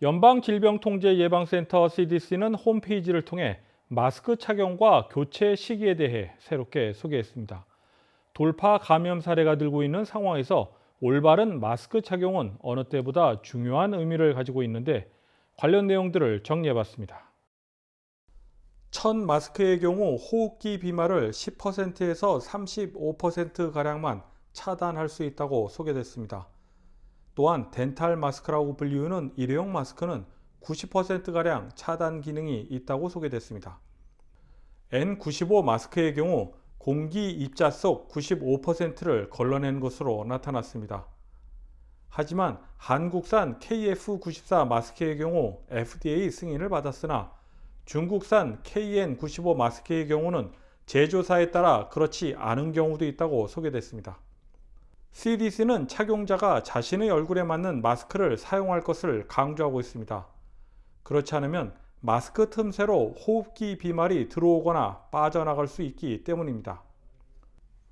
연방질병통제예방센터 CDC는 홈페이지를 통해 마스크 착용과 교체 시기에 대해 새롭게 소개했습니다. 돌파 감염 사례가 늘고 있는 상황에서 올바른 마스크 착용은 어느 때보다 중요한 의미를 가지고 있는데 관련 내용들을 정리해봤습니다. 첫 마스크의 경우 호흡기 비말을 10%에서 35%가량만 차단할 수 있다고 소개됐습니다. 또한 덴탈 마스크라고 불리우는 일회용 마스크는 90%가량 차단 기능이 있다고 소개됐습니다. N95 마스크의 경우 공기 입자 속 95%를 걸러낸 것으로 나타났습니다. 하지만 한국산 KF94 마스크의 경우 FDA 승인을 받았으나 중국산 KN95 마스크의 경우는 제조사에 따라 그렇지 않은 경우도 있다고 소개됐습니다. CDC는 착용자가 자신의 얼굴에 맞는 마스크를 사용할 것을 강조하고 있습니다. 그렇지 않으면 마스크 틈새로 호흡기 비말이 들어오거나 빠져나갈 수 있기 때문입니다.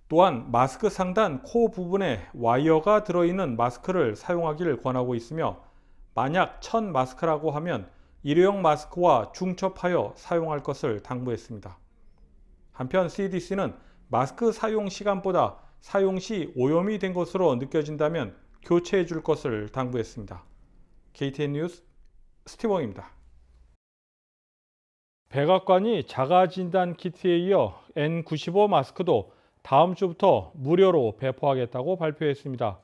또한 마스크 상단 코 부분에 와이어가 들어있는 마스크를 사용하기를 권하고 있으며 만약 첫 마스크라고 하면 일회용 마스크와 중첩하여 사용할 것을 당부했습니다. 한편 CDC는 마스크 사용 시간보다 사용 시 오염이 된 것으로 느껴진다면 교체해 줄 것을 당부했습니다. KTN 뉴스 스티븐입니다. 백악관이 자가진단 키트에 이어 N95 마스크도 다음 주부터 무료로 배포하겠다고 발표했습니다.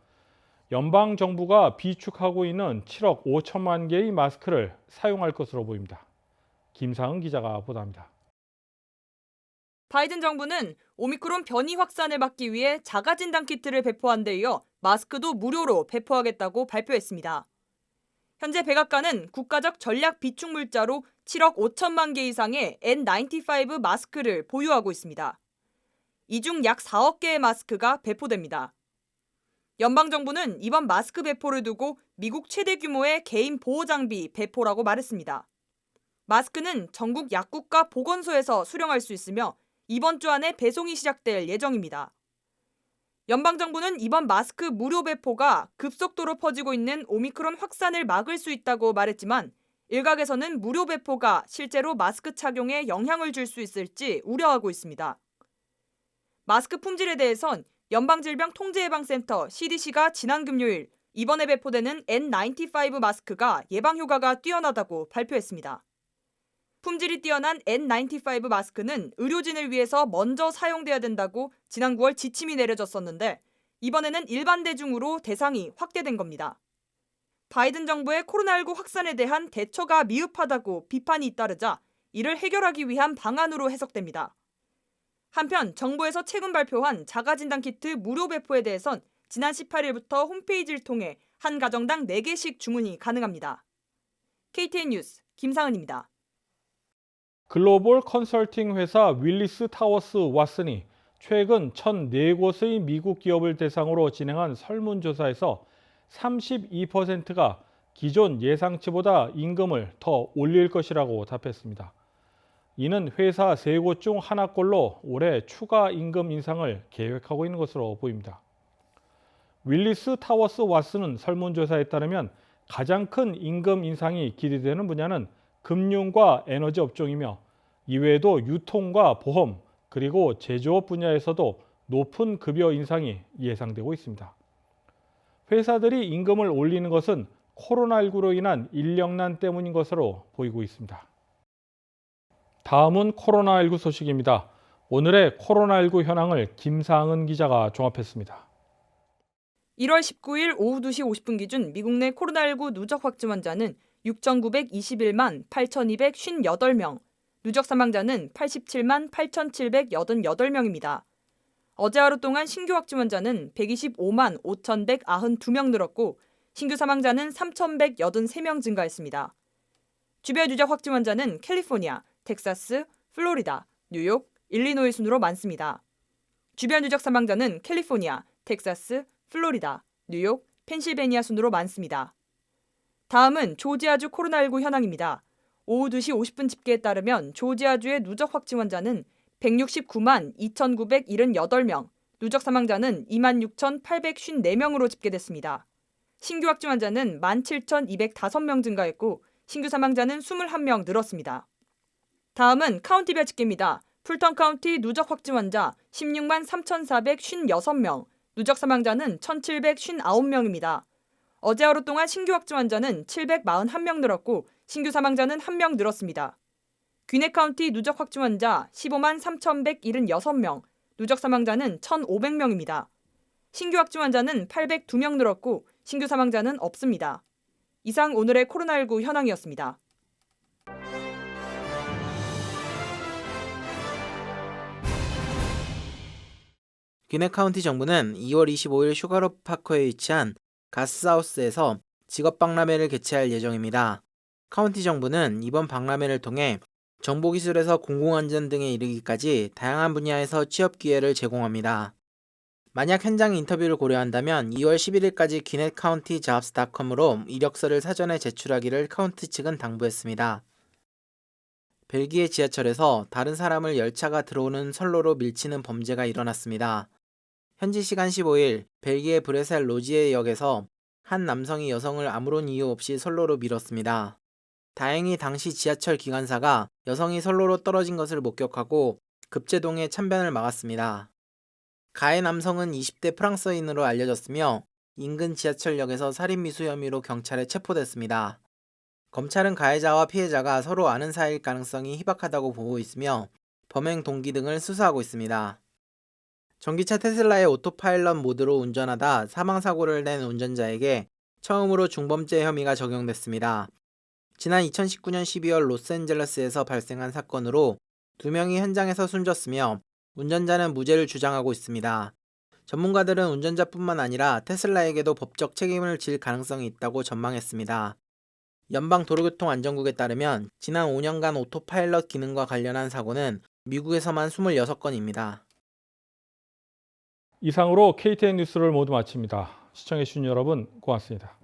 연방정부가 비축하고 있는 7억 5천만 개의 마스크를 사용할 것으로 보입니다. 김상은 기자가 보도합니다. 바이든 정부는 오미크론 변이 확산을 막기 위해 자가진단 키트를 배포한 데 이어 마스크도 무료로 배포하겠다고 발표했습니다. 현재 백악관은 국가적 전략 비축 물자로 7억 5천만 개 이상의 N95 마스크를 보유하고 있습니다. 이 중 약 4억 개의 마스크가 배포됩니다. 연방정부는 이번 마스크 배포를 두고 미국 최대 규모의 개인 보호장비 배포라고 말했습니다. 마스크는 전국 약국과 보건소에서 수령할 수 있으며 이번 주 안에 배송이 시작될 예정입니다. 연방정부는 이번 마스크 무료 배포가 급속도로 퍼지고 있는 오미크론 확산을 막을 수 있다고 말했지만 일각에서는 무료 배포가 실제로 마스크 착용에 영향을 줄 수 있을지 우려하고 있습니다. 마스크 품질에 대해선 연방질병통제예방센터 CDC가 지난 금요일 이번에 배포되는 N95 마스크가 예방 효과가 뛰어나다고 발표했습니다. 품질이 뛰어난 N95 마스크는 의료진을 위해서 먼저 사용돼야 된다고 지난 9월 지침이 내려졌었는데 이번에는 일반 대중으로 대상이 확대된 겁니다. 바이든 정부의 코로나19 확산에 대한 대처가 미흡하다고 비판이 잇따르자 이를 해결하기 위한 방안으로 해석됩니다. 한편 정부에서 최근 발표한 자가진단 키트 무료 배포에 대해선 지난 18일부터 홈페이지를 통해 한 가정당 4개씩 주문이 가능합니다. KTN 뉴스 김상은입니다. 글로벌 컨설팅 회사 윌리스 타워스 왓슨이 최근 1,004곳의 미국 기업을 대상으로 진행한 설문조사에서 32%가 기존 예상치보다 임금을 더 올릴 것이라고 답했습니다. 이는 회사 3곳 중 하나꼴로 올해 추가 임금 인상을 계획하고 있는 것으로 보입니다. 윌리스 타워스 왓슨은 설문조사에 따르면 가장 큰 임금 인상이 기대되는 분야는 금융과 에너지 업종이며 이외에도 유통과 보험 그리고 제조업 분야에서도 높은 급여 인상이 예상되고 있습니다. 회사들이 임금을 올리는 것은 코로나19로 인한 인력난 때문인 것으로 보이고 있습니다. 다음은 코로나19 소식입니다. 오늘의 코로나19 현황을 김상은 기자가 종합했습니다. 1월 19일 오후 2시 50분 기준 미국 내 코로나19 누적 확진 환자는 6,921만 8,258명, 누적 사망자는 87만 8,788명입니다. 어제 하루 동안 신규 확진 환자는 125만 5,192명 늘었고 신규 사망자는 3,183명 증가했습니다. 주별 누적 확진 환자는 캘리포니아, 텍사스, 플로리다, 뉴욕, 일리노이 순으로 많습니다. 주별 누적 사망자는 캘리포니아, 텍사스, 플로리다, 뉴욕, 펜실베니아 순으로 많습니다. 다음은 조지아주 코로나19 현황입니다. 오후 2시 50분 집계에 따르면 조지아주의 누적 확진 환자는 169만 2,978명, 누적 사망자는 26,854명으로 집계됐습니다. 신규 확진 환자는 17,205명 증가했고 신규 사망자는 21명 늘었습니다. 다음은 카운티별 집계입니다. 풀턴 카운티 누적 확진 환자 16만 3,456명, 누적 사망자는 1,759명입니다. 어제 하루 동안 신규 확진 환자는 741명 늘었고 신규 사망자는 1명 늘었습니다. 귀네 카운티 누적 확진 환자 15만 3,176명, 누적 사망자는 1,500명입니다. 신규 확진 환자는 802명 늘었고 신규 사망자는 없습니다. 이상 오늘의 코로나19 현황이었습니다. 귀네 카운티 정부는 2월 25일 슈가로 파크에 위치한 가스하우스에서 직업 박람회를 개최할 예정입니다. 카운티 정부는 이번 박람회를 통해 정보기술에서 공공안전 등에 이르기까지 다양한 분야에서 취업 기회를 제공합니다. 만약 현장 인터뷰를 고려한다면 2월 11일까지 귀넷 카운티 잡스.com으로 이력서를 사전에 제출하기를 카운티 측은 당부했습니다. 벨기에 지하철에서 다른 사람을 열차가 들어오는 선로로 밀치는 범죄가 일어났습니다. 현지 시간 15일 벨기에 브레셀 로지에 역에서 한 남성이 여성을 아무런 이유 없이 선로로 밀었습니다. 다행히 당시 지하철 기관사가 여성이 선로로 떨어진 것을 목격하고 급제동에 참변을 막았습니다. 가해 남성은 20대 프랑스인으로 알려졌으며 인근 지하철역에서 살인미수 혐의로 경찰에 체포됐습니다. 검찰은 가해자와 피해자가 서로 아는 사이일 가능성이 희박하다고 보고 있으며 범행 동기 등을 수사하고 있습니다. 전기차 테슬라의 오토파일럿 모드로 운전하다 사망사고를 낸 운전자에게 처음으로 중범죄 혐의가 적용됐습니다. 지난 2019년 12월 로스앤젤레스에서 발생한 사건으로 2명이 현장에서 숨졌으며 운전자는 무죄를 주장하고 있습니다. 전문가들은 운전자뿐만 아니라 테슬라에게도 법적 책임을 질 가능성이 있다고 전망했습니다. 연방도로교통안전국에 따르면 지난 5년간 오토파일럿 기능과 관련한 사고는 미국에서만 26건입니다. 이상으로 KTN 뉴스를 모두 마칩니다. 시청해주신 여러분 고맙습니다.